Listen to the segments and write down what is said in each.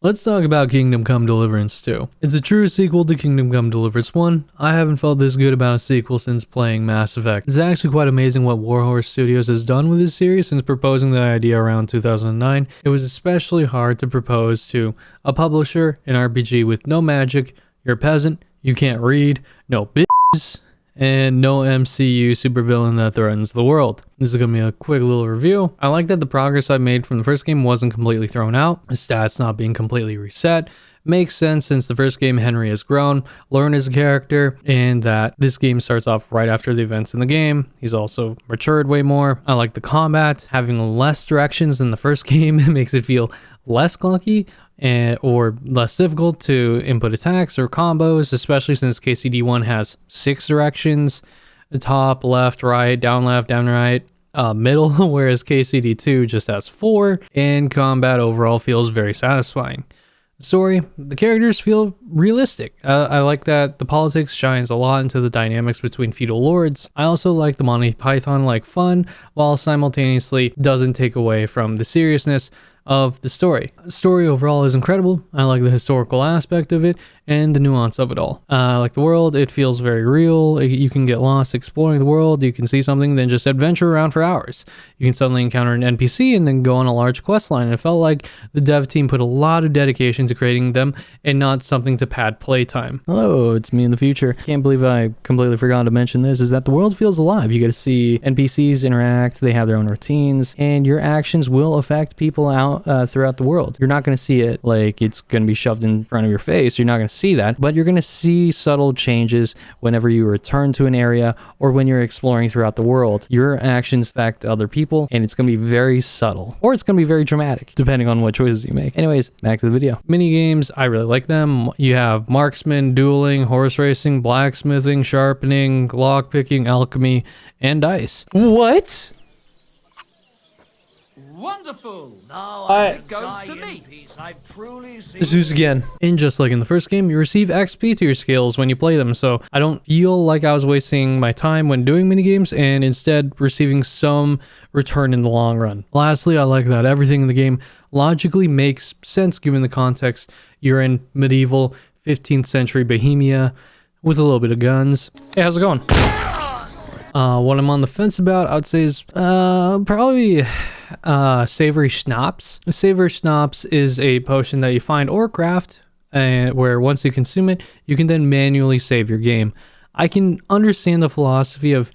Let's talk about Kingdom Come Deliverance 2. It's a true sequel to Kingdom Come Deliverance 1. I haven't felt this good about a sequel since playing Mass Effect. It's actually quite amazing what Warhorse Studios has done with this series since proposing the idea around 2009. It was especially hard to propose to a publisher an RPG with no magic, you're a peasant, you can't read, no bitches, and no MCU supervillain that threatens the world. This is going to be a quick little review. I like that the progress I made from the first game wasn't completely thrown out, the stats not being completely reset. Makes sense since the first game Henry has grown, learned as a character, and that this game starts off right after the events in the game. He's also matured way more. I like the combat. Having less directions than the first game it makes it feel less clunky or less difficult to input attacks or combos, especially since KCD1 has 6 directions: top, left, right, down, right, middle, whereas KCD2 just has 4, and combat overall feels very satisfying. The story, the characters feel realistic. I like that the politics shines a lot into the dynamics between feudal lords. I also like the Monty Python-like fun, while simultaneously doesn't take away from the seriousness of the story. The story overall is incredible. I like the historical aspect of it and the nuance of it all. I like the world. It feels very real. You can get lost exploring the world. You can see something, then just adventure around for hours. You can suddenly encounter an NPC and then go on a large quest line. It felt like the dev team put a lot of dedication to creating them and not something to pad playtime. Hello, it's me in the future. Can't believe I completely forgot to mention this, is that the world feels alive. You get to see NPCs interact, they have their own routines, and your actions will affect people out throughout the world. You're not going to see it like it's going to be shoved in front of your face. You're not going to see that, but you're going to see subtle changes whenever you return to an area or when you're exploring throughout the world. Your actions affect other people, and it's going to be very subtle, or it's going to be very dramatic, depending on what choices you make. Anyways, back to the video. Mini games, I really like them. You have marksman, dueling, horse racing, blacksmithing, sharpening, lockpicking, alchemy, and dice. What? Wonderful! Now it goes to me. I've truly seen Zeus again. And just like in the first game, you receive XP to your skills when you play them, so I don't feel like I was wasting my time when doing minigames and instead receiving some return in the long run. Lastly, I like that everything in the game logically makes sense given the context. You're in medieval 15th century Bohemia with a little bit of guns. Hey, how's it going? What I'm on the fence about, I would say, is probably savory schnapps. Savory schnapps is a potion that you find or craft, where once you consume it, you can then manually save your game. I can understand the philosophy of,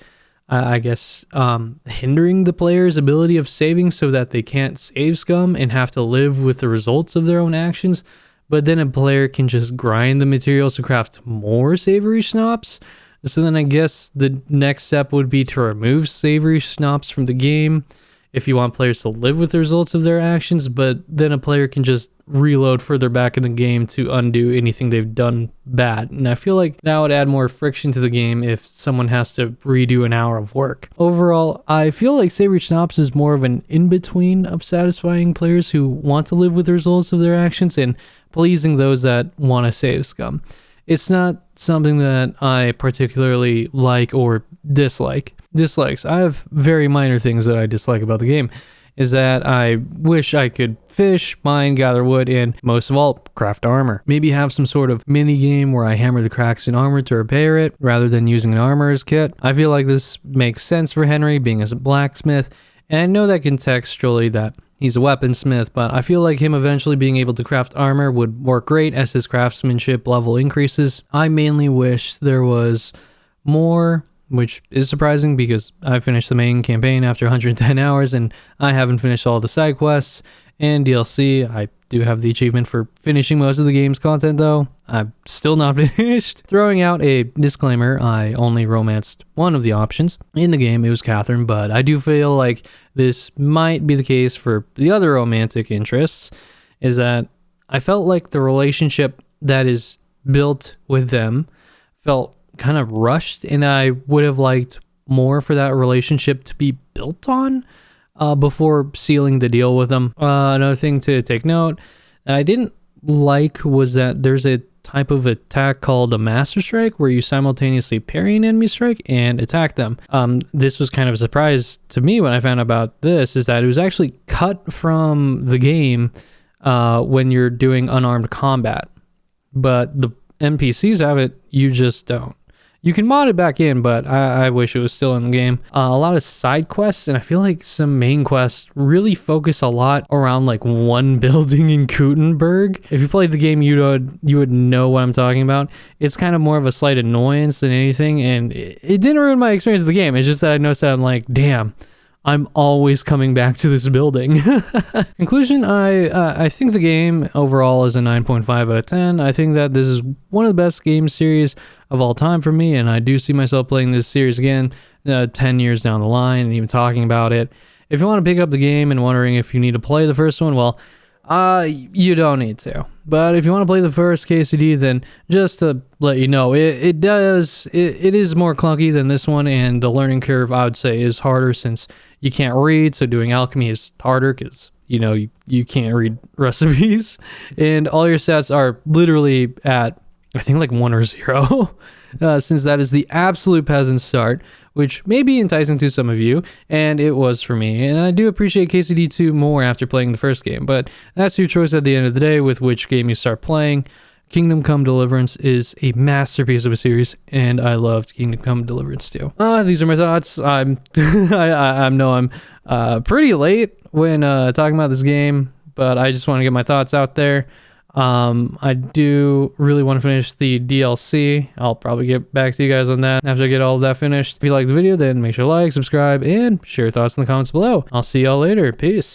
hindering the player's ability of saving so that they can't save scum and have to live with the results of their own actions, but then a player can just grind the materials to craft more savory schnapps. So then I guess the next step would be to remove savory schnapps from the game if you want players to live with the results of their actions, but then a player can just reload further back in the game to undo anything they've done bad. And I feel like that would add more friction to the game if someone has to redo an hour of work. Overall, I feel like savory schnapps is more of an in-between of satisfying players who want to live with the results of their actions and pleasing those that want to save scum. It's not something that I particularly like or dislike. Dislikes. I have very minor things that I dislike about the game. Is that I wish I could fish, mine, gather wood, and most of all, craft armor. Maybe have some sort of mini game where I hammer the cracks in armor to repair it rather than using an armorer's kit. I feel like this makes sense for Henry being as a blacksmith, and I know that contextually that he's a weaponsmith, but I feel like him eventually being able to craft armor would work great as his craftsmanship level increases. I mainly wish there was more, which is surprising because I finished the main campaign after 110 hours and I haven't finished all the side quests and DLC. I do have the achievement for finishing most of the game's content though. I'm still not finished. Throwing out a disclaimer, I only romanced one of the options. In the game, it was Catherine, but I do feel like this might be the case for the other romantic interests, is that I felt like the relationship that is built with them felt kind of rushed, and I would have liked more for that relationship to be built on before sealing the deal with them. Another thing to take note that I didn't like was that there's a type of attack called a master strike where you simultaneously parry an enemy strike and attack them. This was kind of a surprise to me when I found out about this, is that it was actually cut from the game when you're doing unarmed combat. But the NPCs have it, you just don't. You can mod it back in, but I wish it was still in the game. A lot of side quests, and I feel like some main quests really focus a lot around like one building in Gutenberg. If you played the game, you would know what I'm talking about. It's kind of more of a slight annoyance than anything, and it didn't ruin my experience of the game. It's just that I noticed that I'm like, damn, I'm always coming back to this building. Conclusion, I think the game overall is a 9.5 out of 10. I think that this is one of the best game series of all time for me, and I do see myself playing this series again 10 years down the line and even talking about it. If you want to pick up the game and wondering if you need to play the first one, well, you don't need to. But if you want to play the first KCD, then just to let you know, it is more clunky than this one, and the learning curve, I would say, is harder since you can't read, so doing alchemy is harder because, you know, you can't read recipes, and all your stats are literally at, I think, like 1 or 0, since that is the absolute peasant start, which may be enticing to some of you, and it was for me. And I do appreciate KCD 2 more after playing the first game, but that's your choice at the end of the day with which game you start playing. Kingdom Come Deliverance is a masterpiece of a series, and I loved Kingdom Come Deliverance too. These are my thoughts. I know I'm pretty late when talking about this game, but I just want to get my thoughts out there. I do really want to finish the DLC. I'll probably get back to you guys on that after I get all of that finished. If you like the video, then make sure to like, subscribe, and share your thoughts in the comments below. I'll see y'all later. Peace.